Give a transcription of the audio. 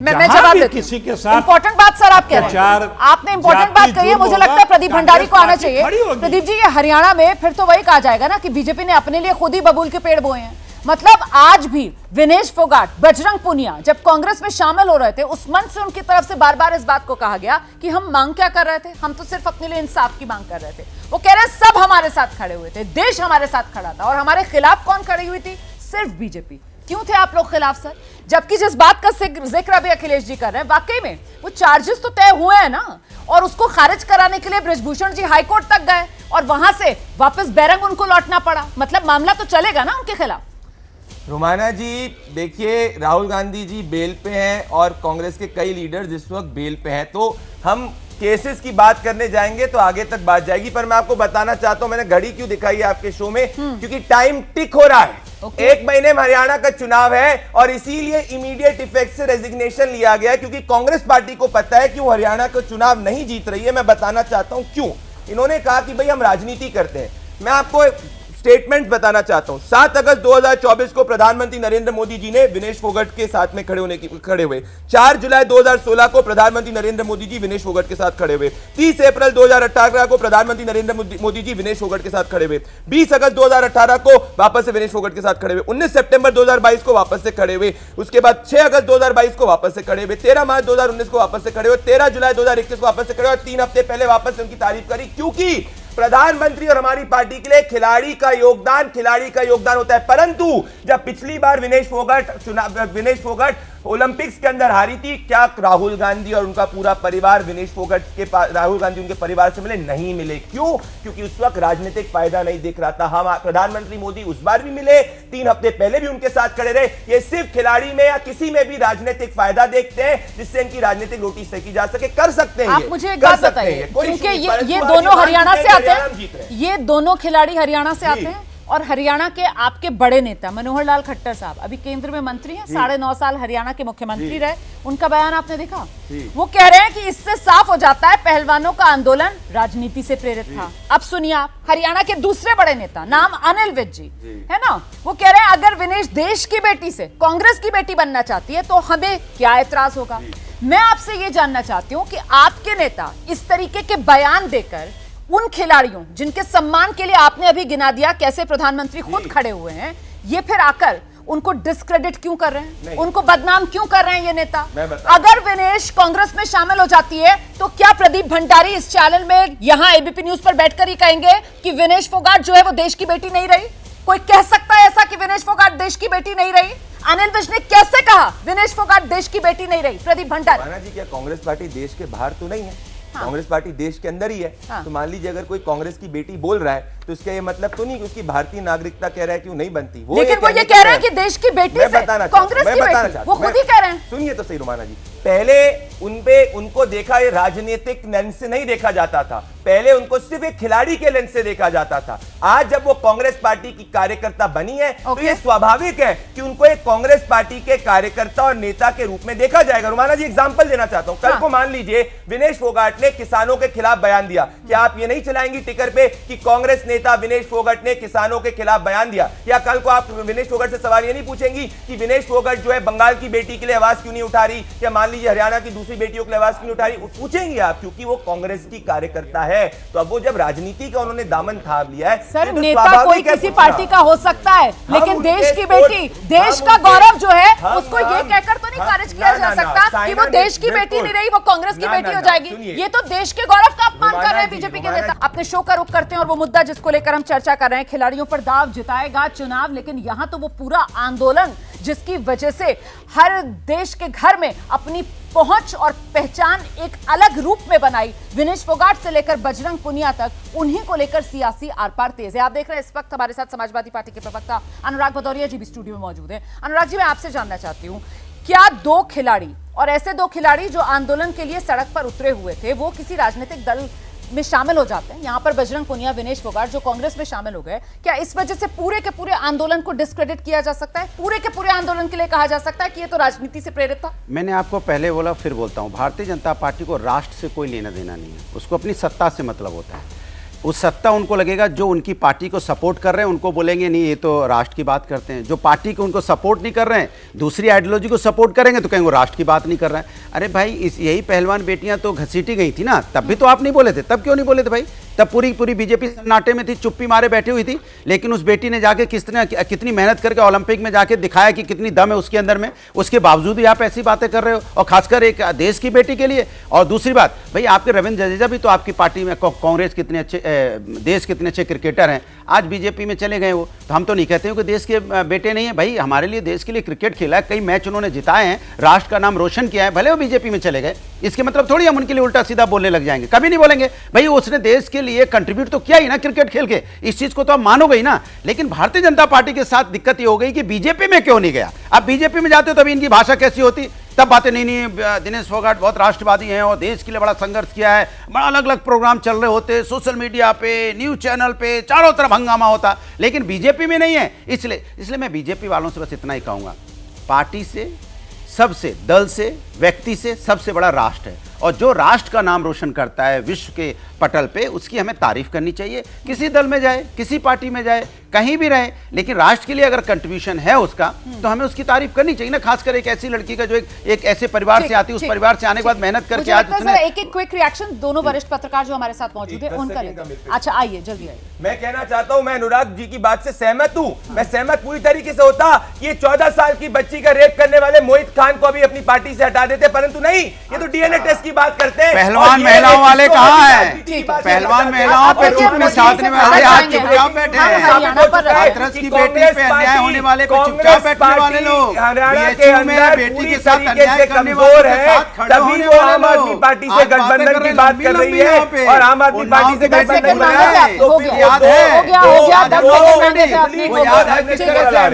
मैं जवाब देती हूं। किसी के साथ इंपॉर्टेंट बात सर आप कह रहे हैं, आपने इंपॉर्टेंट बात कही है, मुझे लगता है प्रदीप भंडारी को आना चाहिए। प्रदीप जी, ये हरियाणा में फिर तो वही कहा जाएगा ना कि बीजेपी ने अपने लिए खुद ही बबूल के पेड़ बोए हैं। मतलब आज भी विनेश फोगाट, बजरंग पुनिया जब कांग्रेस में शामिल हो रहे थे, उस मंच से उनकी तरफ से बार बार इस बात को कहा गया कि हम मांग क्या कर रहे थे, हम तो सिर्फ अपने लिए इंसाफ की मांग कर रहे थे। वो कह रहे हैं सब हमारे साथ खड़े हुए थे, देश हमारे साथ खड़ा था, और हमारे खिलाफ कौन खड़ी हुई थी? सिर्फ बीजेपी। क्यों थे आप लोग खिलाफ सर? जबकि जिस बात का जिक्र अभी अखिलेश जी कर रहे हैं, वाकई में वो चार्जेस तो तय हुए हैं ना, और उसको खारिज कराने के लिए बृजभूषण जी हाईकोर्ट तक गए और वहां से वापस बैरंग उनको लौटना पड़ा। मतलब मामला तो चलेगा ना उनके खिलाफ। रुमाना जी देखिए, राहुल गांधी जी बेल पे हैं और कांग्रेस के कई लीडर जिस वक्त बेल पे हैं, तो हम केसेस की बात करने जाएंगे तो आगे तक बात जाएगी। पर मैं आपको बताना चाहता हूं, मैंने घड़ी क्यों दिखाई है आपके शो में, क्योंकि टाइम टिक हो रहा है। एक महीने में हरियाणा का चुनाव है और इसीलिए इमीडिएट इफेक्ट से रेजिग्नेशन लिया गया है, क्योंकि कांग्रेस पार्टी को पता है कि वो हरियाणा का चुनाव नहीं जीत रही है। मैं बताना चाहता हूं क्यों। इन्होंने कहा कि भाई हम राजनीति करते हैं। मैं आपको स्टेटमेंट बताना चाहता हूं। 7 अगस्त 2024 को प्रधानमंत्री नरेंद्र मोदी जी ने विनेश फोगाट के साथ में खड़े हुए। 4 जुलाई 2016 को प्रधानमंत्री नरेंद्र मोदी जी विनेश फोगाट के साथ खड़े हुए। 30 अप्रैल 2018 को प्रधानमंत्री नरेंद्र मोदी जी विनेश फोगाट के साथ खड़े हुए। 20 अगस्त 2018 को वापस से विनेश फोगाट के साथ खड़े हुए। 19 सितंबर 2022 को वापस से खड़े हुए। उसके बाद 6 अगस्त 2022 को वापस से खड़े हुए। 13 मार्च 2019 को वापस से खड़े हुए। 13 जुलाई 2021 को वापस से खड़े हुए और 3 हफ्ते पहले वापस से उनकी तारीफ करी, क्योंकि प्रधानमंत्री और हमारी पार्टी के लिए खिलाड़ी का योगदान होता है। परंतु जब पिछली बार विनेश फोगाट ओलंपिक्स के अंदर हारी थी, क्या राहुल गांधी और उनका पूरा परिवार राहुल गांधी उनके परिवार से मिले? नहीं मिले। क्यों? क्योंकि उस वक्त राजनीतिक फायदा नहीं दिख रहा था। हम प्रधानमंत्री मोदी उस बार भी मिले, 3 हफ्ते पहले भी उनके साथ खड़े रहे। ये सिर्फ खिलाड़ी में या किसी में भी राजनीतिक फायदा देखते हैं जिससे इनकी राजनीतिक रोटी सेकी जा सके। कर सकते हैं। आप मुझे एक बात बताइए, क्योंकि ये दोनों हरियाणा से आते हैं, ये दोनों खिलाड़ी हरियाणा से आते हैं, और हरियाणा के आपके बड़े नेता मनोहर लाल खट्टर साहब अभी केंद्र में मंत्री हैं, 9.5 साल हरियाणा के मुख्यमंत्री रहे। उनका बयान आपने देखा? वो कह रहे हैं कि इससे साफ हो जाता है पहलवानों का आंदोलन राजनीति से प्रेरित था। अब सुनिए आप, हरियाणा के दूसरे बड़े नेता, नाम अनिल विज जी है ना, वो कह रहे हैं अगर विनेश देश की बेटी से कांग्रेस की बेटी बनना चाहती है तो हमें क्या एतराज होगा। मैं आपसे ये जानना चाहती हूँ कि आपके नेता इस तरीके के बयान देकर उन खिलाड़ियों जिनके सम्मान के लिए आपने अभी गिना दिया कैसे प्रधानमंत्री खुद खड़े हुए हैं, ये फिर आकर उनको डिस्क्रेडिट क्यों कर रहे हैं, उनको बदनाम क्यों कर रहे हैं ये नेता? अगर विनेश कांग्रेस में शामिल हो जाती है तो क्या प्रदीप भंडारी इस चैनल में यहां एबीपी न्यूज पर बैठकर ही कहेंगे कि विनेश फोगाट जो है वो देश की बेटी नहीं रही? कोई कह सकता है ऐसा कि विनेश फोगाट देश की बेटी नहीं रही? अनिल विज ने कैसे कहा विनेश फोगाट देश की बेटी नहीं रही? प्रदीप भंडारी जी, क्या कांग्रेस पार्टी देश के बाहर तो नहीं है? कांग्रेस पार्टी देश के अंदर ही है। तो मान लीजिए अगर कोई कांग्रेस की बेटी बोल रहा है तो इसका ये मतलब तो नहीं कि उसकी भारतीय नागरिकता कह रहा है कि वो नहीं बनती। लेकिन वो ये कह रहे हैं कि देश की बेटी से कांग्रेस की बेटी, वो खुद ही कह रहे हैं। सुनिए तो सही रुमाना जी, पहले उनको देखा ये राजनीतिक लेंस से नहीं देखा जाता था, पहले उनको सिर्फ एक खिलाड़ी के लेंस से देखा जाता था। आज जब वो कांग्रेस पार्टी की कार्यकर्ता बनी है तो ये स्वाभाविक है कि उनको एक कांग्रेस पार्टी के कार्यकर्ता और नेता के रूप में देखा जाएगा। रुमाना जी एग्जांपल देना चाहता हूं। कल को मान लीजिए विनेश फोगाट ने किसानों के खिलाफ बयान दिया, क्या आप ये नहीं चलाएंगी टिकर पे कि कांग्रेस नेता विनेश फोगाट ने किसानों के खिलाफ बयान दिया? या कल को आप विनेश फोगाट से सवाल ये नहीं पूछेंगी कि विनेश फोगाट जो है बंगाल की बेटी के लिए आवाज क्यों नहीं उठा रही, या मान लीजिए हरियाणा की दूसरी बेटियों के लिए आवाज क्यों नहीं उठा रही? पूछेंगे आप, क्योंकि वो कांग्रेस की कार्यकर्ता है। तो अब वो जब राजनीति का उन्होंने दामन थाम लिया है, सर नेता कोई किसी पार्टी का हो सकता है, लेकिन देश की बेटी, देश का गौरव जो है उसको ये कहकर तो नहीं खारिज किया जा सकता कि वो देश की बेटी नहीं रही, वो कांग्रेस की बेटी हो जाएगी। ये तो देश के गौरव का अपमान कर रहे हैं बीजेपी के नेता। अपने शो का रुख करते हैं और वो मुद्दा जिसको लेकर हम चर्चा कर रहे हैं, खिलाड़ियों पर दाव जिताएगा चुनाव, लेकिन यहां तो वो पूरा आंदोलन जिसकी वजह से हर देश के घर में अपनी पहुंच और पहचान एक अलग रूप में बनाई, विनेश फोगाट से लेकर बजरंग पुनिया तक, उन्हीं को लेकर सियासी आर पार तेज है। आप देख रहे हैं इस वक्त हमारे साथ समाजवादी पार्टी के प्रवक्ता अनुराग भदौरिया जी भी स्टूडियो में मौजूद हैं। अनुराग जी, मैं आपसे जानना चाहती हूं, क्या 2 खिलाड़ी और ऐसे 2 खिलाड़ी जो आंदोलन के लिए सड़क पर उतरे हुए थे वो किसी राजनीतिक दल में शामिल हो जाते हैं? यहां पर बजरंग पुनिया, विनेश फोगाट जो कांग्रेस में शामिल हो गए, क्या इस वजह से पूरे के पूरे आंदोलन को डिस्क्रेडिट किया जा सकता है? पूरे के पूरे आंदोलन के लिए कहा जा सकता है कि ये तो राजनीति से प्रेरित था? मैंने आपको पहले बोला, फिर बोलता हूं, भारतीय जनता पार्टी को राष्ट्र से कोई लेना देना नहीं है, उसको अपनी सत्ता से मतलब होता है। उस सत्ता उनको लगेगा जो उनकी पार्टी को सपोर्ट कर रहे हैं उनको बोलेंगे नहीं ये तो राष्ट्र की बात करते हैं, जो पार्टी को उनको सपोर्ट नहीं कर रहे हैं दूसरी आइडियोलॉजी को सपोर्ट करेंगे तो कहेंगे वो राष्ट्र की बात नहीं कर रहे हैं। अरे भाई यही पहलवान बेटियां तो घसीटी गई थी ना, तब भी तो आप नहीं बोले थे, तब क्यों नहीं बोले थे भाई? तब पूरी बीजेपी सन्नाटे में थी, चुप्पी मारे बैठी हुई थी, लेकिन उस बेटी ने जाके कितनी मेहनत करके ओलंपिक में जाके दिखाया कि कितनी दम है उसके अंदर में, उसके बावजूद भी आप ऐसी बातें कर रहे हो, और खासकर एक देश की बेटी के लिए। और दूसरी बात भाई, आपके रविंद्र जडेजा भी तो आपकी पार्टी में, कांग्रेस कितने अच्छे देश कितने अच्छे क्रिकेटर हैं, आज बीजेपी में चले गए वो। तो हम तो नहीं कहते हो कि देश के बेटे नहीं है भाई, हमारे लिए देश के लिए क्रिकेट खेला है, कई मैच उन्होंने जिताए हैं, राष्ट्र का नाम रोशन किया है, भले वो बीजेपी में चले गए, इसके मतलब थोड़ी हम उनके लिए उल्टा सीधा बोलने लग जाएंगे, कभी नहीं बोलेंगे भाई उसने देश के लिए कंट्रीब्यूट तो किया ही ना क्रिकेट खेल के, इस चीज को तो आप मानोगे ही ना। लेकिन भारतीय जनता पार्टी के साथ दिक्कत ये हो गई कि बीजेपी में क्यों नहीं गया। अब बीजेपी में जाते हो तभी इनकी भाषा कैसी होती, तब बातें नहीं दिनेश फोगाट बहुत राष्ट्रवादी हैं और देश के लिए बड़ा संघर्ष किया है, बड़ा अलग अलग प्रोग्राम चल रहे होते, सोशल मीडिया पे, न्यूज चैनल पे, चारों तरफ हंगामा होता, लेकिन बीजेपी में नहीं है। इसलिए मैं बीजेपी वालों से बस इतना ही कहूंगा, पार्टी से, सबसे, दल से, व्यक्ति से सबसे बड़ा राष्ट्र है, और जो राष्ट्र का नाम रोशन करता है विश्व के पटल पे, उसकी हमें तारीफ करनी चाहिए। किसी दल में जाए, किसी पार्टी में जाए, कहीं भी रहे, लेकिन राष्ट्र के लिए अगर कंट्रीब्यूशन है उसका तो हमें उसकी तारीफ करनी चाहिए ना। खासकर एक ऐसी लड़की का जो एक ऐसे परिवार से आती है, उस परिवार से आने के बाद मेहनत करके आज एक क्विक रिएक्शन दोनों वरिष्ठ पत्रकार जो हमारे साथ मौजूद है उनका लेते हैं। अच्छा आइए, जल्दी आइए। मैं कहना चाहता हूं, मैं अनुराग जी की बात से सहमत हूं, मैं सहमत पूरी तरीके से होता कि ये 14 साल की बच्ची का रेप करने वाले मोहित खान को अभी अपनी पार्टी से हटा देते, परंतु नहीं, ये तो डीएनए टेस्ट की बात करते हैं। पहलवान महिलाओं वाले कहां हैं? पहलवान महिलाओं पे चुप्पी साधने वाले आज चुपचाप बैठे हैं, हाथरस की बेटी पे अन्याय होने वाले पे चुपचाप बैठने वाले लोग, हरियाणा के अंदर बेटी के साथ तरीके से कमजोर है, तभी वो आम आदमी पार्टी से गठबंधन की बात कर रही है, और आम आदमी पार्टी से गठबंधन याद है, हो गया 10 सेकंड मैंने से अपने याद है।